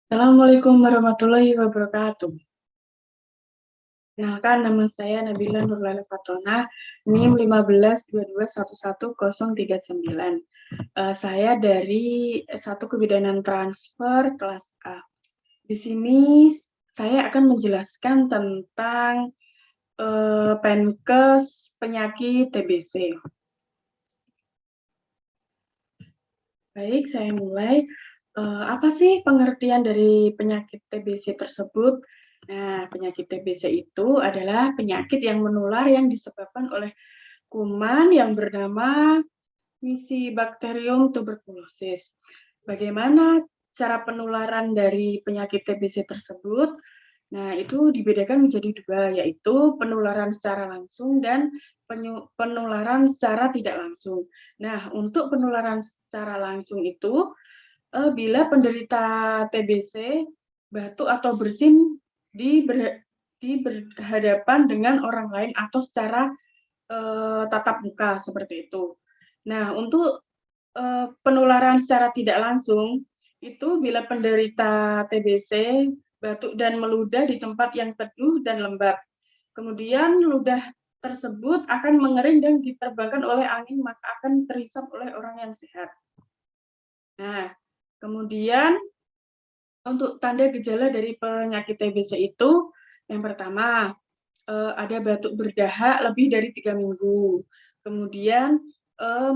Assalamualaikum warahmatullahi wabarakatuh. Kenalkan, nama saya Nabila Nurlana Fatona, NIM 1522111039. Saya dari S1 Kebidanan Transfer kelas A. Di sini saya akan menjelaskan tentang Penkes penyakit TBC. Baik, saya mulai. Apa sih pengertian dari penyakit TBC tersebut? Nah, penyakit TBC itu adalah penyakit yang menular yang disebabkan oleh kuman yang bernama Mycobacterium tuberculosis. Bagaimana cara penularan dari penyakit TBC tersebut? Nah, itu dibedakan menjadi dua, yaitu penularan secara langsung dan penularan secara tidak langsung. Nah, untuk penularan secara langsung itu, bila penderita TBC batuk atau bersin berhadapan dengan orang lain atau secara tatap muka seperti itu. Nah, untuk penularan secara tidak langsung itu bila penderita TBC batuk dan meludah di tempat yang teduh dan lembab. Kemudian ludah tersebut akan mengering dan diterbangkan oleh angin, maka akan terhisap oleh orang yang sehat. Nah, kemudian untuk tanda gejala dari penyakit TBC itu, yang pertama, ada batuk berdahak lebih dari 3 minggu. Kemudian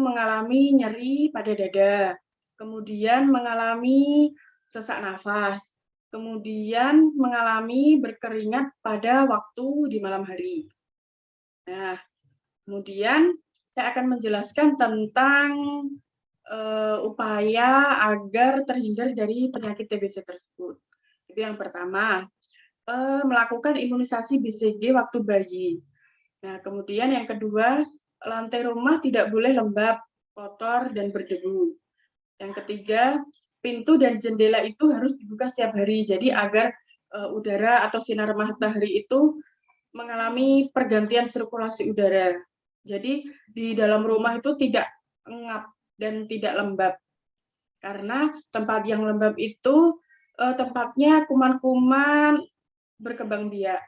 mengalami nyeri pada dada. Kemudian mengalami sesak nafas. Kemudian mengalami berkeringat pada waktu di malam hari. Nah, kemudian saya akan menjelaskan tentang upaya agar terhindar dari penyakit TBC tersebut. Itu yang pertama, melakukan imunisasi BCG waktu bayi. Nah, kemudian yang kedua, lantai rumah tidak boleh lembab, kotor, dan berdebu. Yang ketiga, pintu dan jendela itu harus dibuka setiap hari, jadi agar udara atau sinar matahari itu mengalami pergantian sirkulasi udara. Jadi di dalam rumah itu tidak ngap dan tidak lembab. Karena tempat yang lembab itu tempatnya kuman-kuman berkembang biak.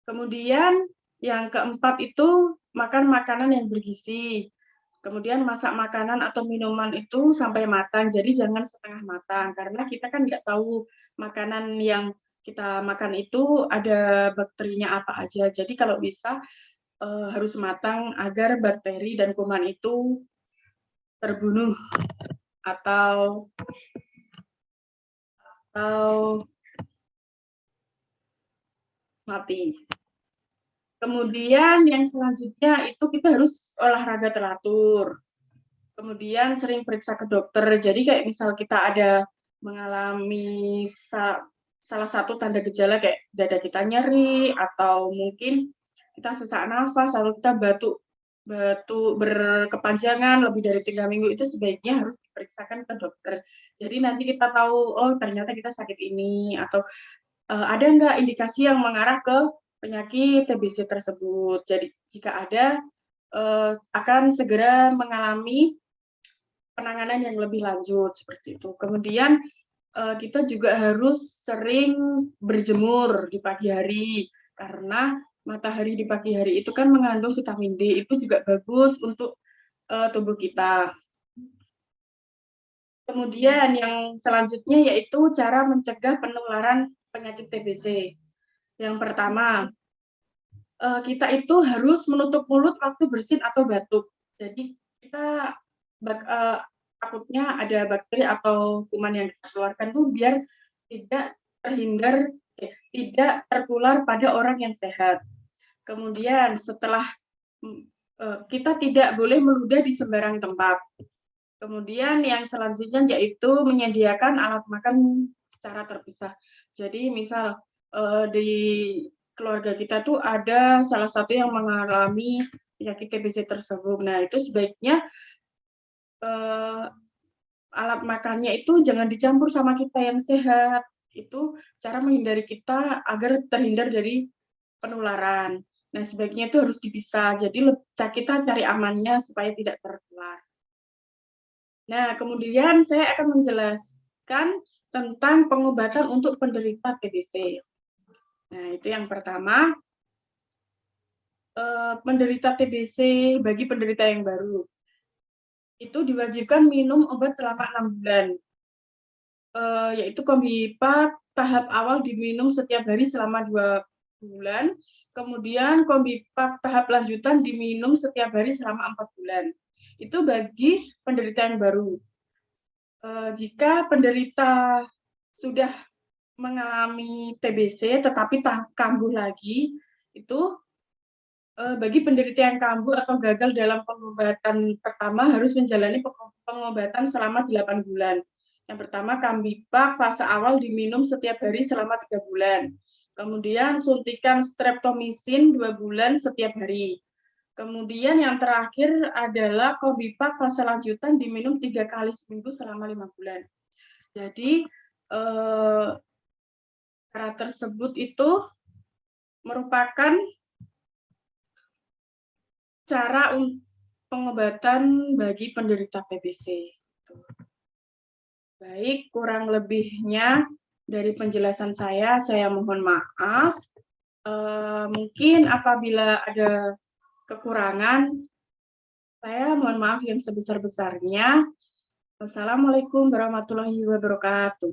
Kemudian yang keempat itu makan makanan yang bergizi. Kemudian masak makanan atau minuman itu sampai matang, jadi jangan setengah matang, karena kita kan nggak tahu makanan yang kita makan itu ada bakterinya apa aja. Jadi kalau bisa harus matang agar bakteri dan kuman itu terbunuh atau mati. Kemudian yang selanjutnya itu kita harus olahraga teratur. Kemudian sering periksa ke dokter. Jadi kayak misal kita ada mengalami salah satu tanda gejala kayak dada kita nyeri atau mungkin kita sesak nafas atau kita batuk berkepanjangan lebih dari 3 minggu, itu sebaiknya harus diperiksakan ke dokter. Jadi nanti kita tahu, oh ternyata kita sakit ini, atau ada nggak indikasi yang mengarah ke penyakit TBC tersebut. Jadi jika ada, akan segera mengalami penanganan yang lebih lanjut seperti itu. Kemudian kita juga harus sering berjemur di pagi hari, karena matahari di pagi hari itu kan mengandung vitamin D, itu juga bagus untuk tubuh kita. Kemudian yang selanjutnya yaitu cara mencegah penularan penyakit TBC. Yang pertama, kita itu harus menutup mulut waktu bersin atau batuk. Jadi kita takutnya ada bakteri atau kuman yang kita keluarkan tuh biar tidak tertular pada orang yang sehat. Kemudian setelah kita tidak boleh meludah di sembarang tempat. Kemudian yang selanjutnya yaitu menyediakan alat makan secara terpisah. Jadi misal di keluarga kita tuh ada salah satu yang mengalami penyakit TBC tersebut. Nah, itu sebaiknya alat makannya itu jangan dicampur sama kita yang sehat. Itu cara menghindari kita agar terhindar dari penularan. Nah, sebaiknya itu harus dipisah, jadi kita cari amannya supaya tidak tertular. Nah, kemudian saya akan menjelaskan tentang pengobatan untuk penderita TBC. Nah, itu yang pertama, penderita TBC bagi penderita yang baru. Itu diwajibkan minum obat selama 6 bulan. Yaitu Kombipak tahap awal diminum setiap hari selama 2 bulan, kemudian Kombipak tahap lanjutan diminum setiap hari selama 4 bulan. Itu bagi penderita yang baru. Jika penderita sudah mengalami TBC tetapi kambuh lagi, itu bagi penderita yang kambuh atau gagal dalam pengobatan pertama harus menjalani pengobatan selama 8 bulan. Yang pertama, Kambipak fase awal diminum setiap hari selama 3 bulan. Kemudian suntikan streptomisin 2 bulan setiap hari. Kemudian yang terakhir adalah Kombipak fase lanjutan diminum 3 kali seminggu selama 5 bulan. Jadi, cara tersebut itu merupakan cara pengobatan bagi penderita TBC. Baik, kurang lebihnya dari penjelasan saya mohon maaf. Mungkin apabila ada kekurangan, saya mohon maaf yang sebesar-besarnya. Wassalamualaikum warahmatullahi wabarakatuh.